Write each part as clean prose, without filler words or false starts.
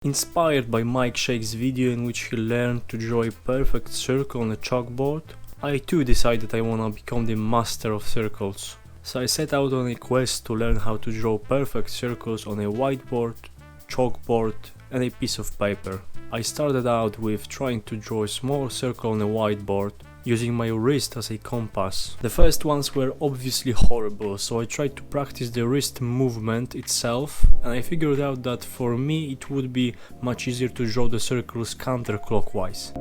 Inspired by Mike Shake's video in which he learned to draw a perfect circle on a chalkboard, I too decided I wanna become the master of circles. So I set out on a quest to learn how to draw perfect circles on a whiteboard, chalkboard and a piece of paper. I started out with trying to draw a small circle on a whiteboard, using my wrist as a compass. The first ones were obviously horrible, so I tried to practice the wrist movement itself, and I figured out that for me it would be much easier to draw the circles counterclockwise.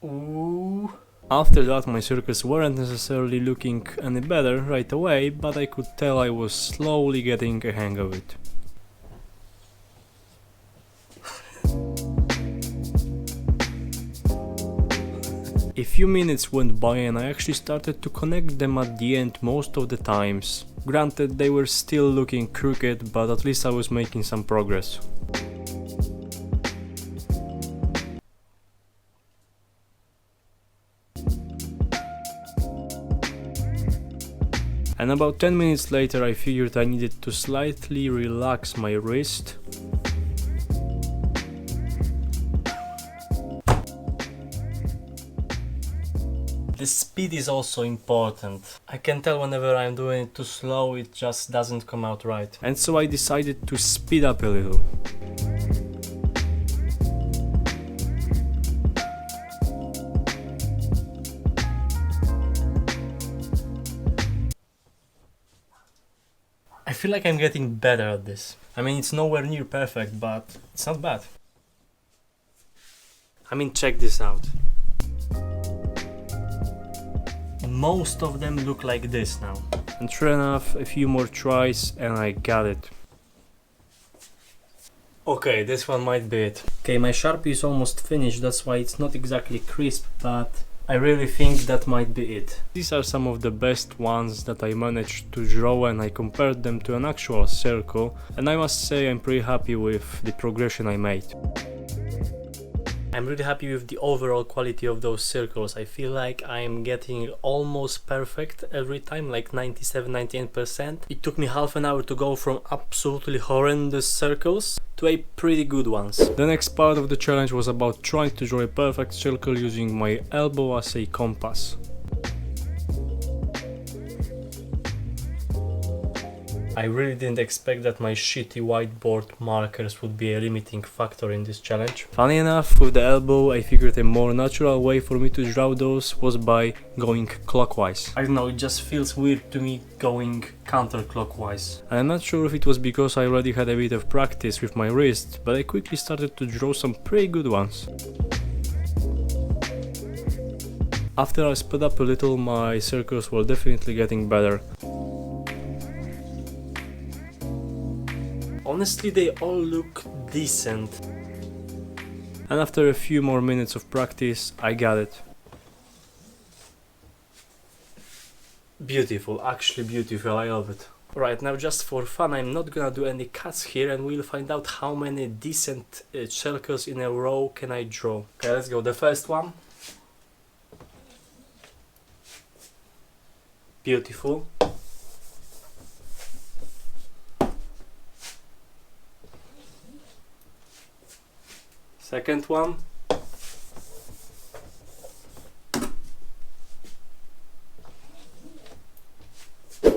Ooh. After that my circles weren't necessarily looking any better right away, but I could tell I was slowly getting a hang of it. A few minutes went by and I actually started to connect them at the end most of the times. Granted, they were still looking crooked, but at least I was making some progress. And about 10 minutes later I figured I needed to slightly relax my wrist. The speed is also important. I can tell whenever I'm doing it too slow, it just doesn't come out right. And so I decided to speed up a little. I feel like I'm getting better at this. I mean, it's nowhere near perfect, but it's not bad. I mean, check this out. Most of them look like this now. And sure enough, a few more tries and I got it. Okay, this one might be it. Okay, my Sharpie is almost finished, that's why it's not exactly crisp, but I really think that might be it. These are some of the best ones that I managed to draw, and I compared them to an actual circle, and I must say I'm pretty happy with the progression I made. I'm really happy with the overall quality of those circles. I feel like I'm getting almost perfect every time, like 97-98%. It took me half an hour to go from absolutely horrendous circles to a pretty good ones. The next part of the challenge was about trying to draw a perfect circle using my elbow as a compass. I really didn't expect that my shitty whiteboard markers would be a limiting factor in this challenge. Funny enough, with the elbow I figured a more natural way for me to draw those was by going clockwise. I don't know, it just feels weird to me going counterclockwise. I'm not sure if it was because I already had a bit of practice with my wrist, but I quickly started to draw some pretty good ones. After I sped up a little, my circles were definitely getting better. Honestly, they all look decent. And after a few more minutes of practice, I got it. Beautiful, actually beautiful, I love it. Right, now just for fun, I'm not gonna do any cuts here and we'll find out how many decent circles in a row can I draw. Okay, let's go. The first one. Beautiful. Second one.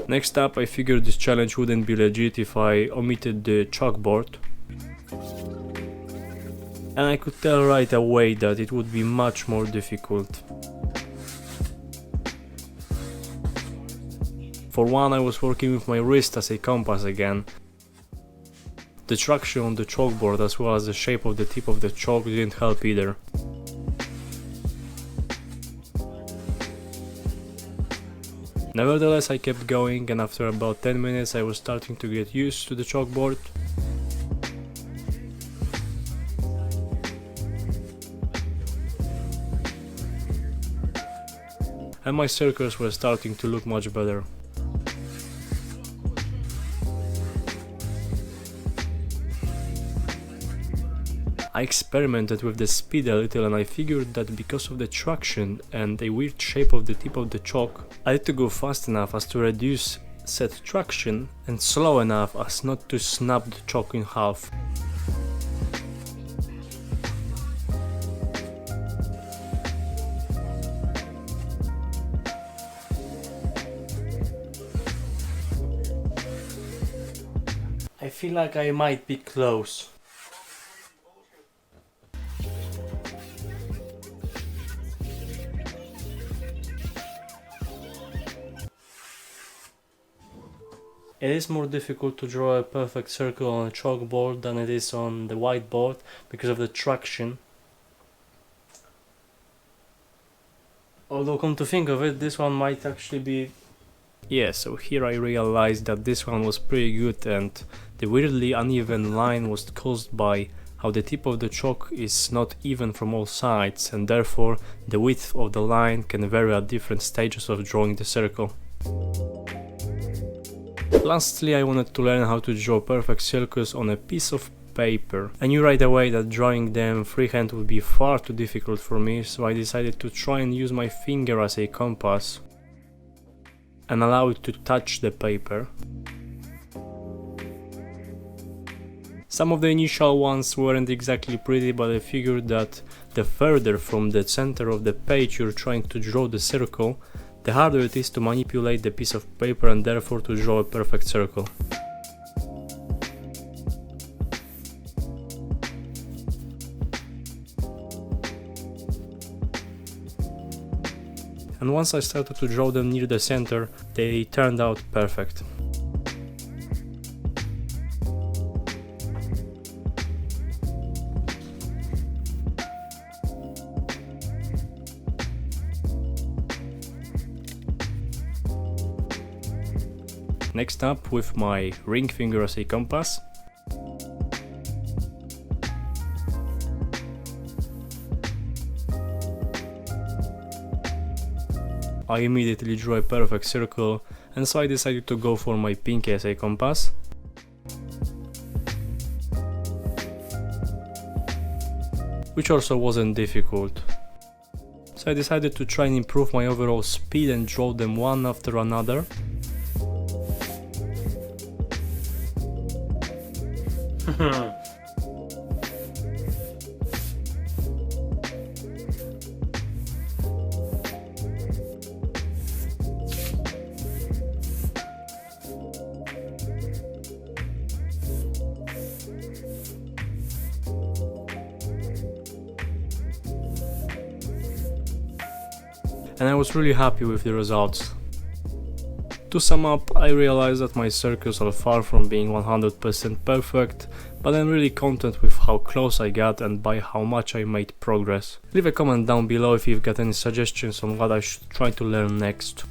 Next up, I figured this challenge wouldn't be legit if I omitted the chalkboard. And I could tell right away that it would be much more difficult. For one, I was working with my wrist as a compass again. The traction on the chalkboard as well as the shape of the tip of the chalk didn't help either. Nevertheless, I kept going, and after about 10 minutes I was starting to get used to the chalkboard. And my circles were starting to look much better. I experimented with the speed a little and I figured that because of the traction and a weird shape of the tip of the chalk, I had to go fast enough as to reduce set traction and slow enough as not to snap the chalk in half. I feel like I might be close. It is more difficult to draw a perfect circle on a chalkboard than it is on the whiteboard because of the traction. Although, come to think of it, this one might actually be... Yeah, so here I realized that this one was pretty good, and the weirdly uneven line was caused by how the tip of the chalk is not even from all sides, and therefore the width of the line can vary at different stages of drawing the circle. Lastly, I wanted to learn how to draw perfect circles on a piece of paper. I knew right away that drawing them freehand would be far too difficult for me, so I decided to try and use my finger as a compass and allow it to touch the paper. Some of the initial ones weren't exactly pretty, but I figured that the further from the center of the page you're trying to draw the circle, the harder it is to manipulate the piece of paper and therefore to draw a perfect circle. And once I started to draw them near the center, they turned out perfect. Next up, with my ring finger as a compass, I immediately drew a perfect circle, and so I decided to go for my pinky as a compass. Which also wasn't difficult. So I decided to try and improve my overall speed and draw them one after another. And I was really happy with the results. To sum up, I realized that my circles are far from being 100% perfect, but I'm really content with how close I got and by how much I made progress. Leave a comment down below if you've got any suggestions on what I should try to learn next.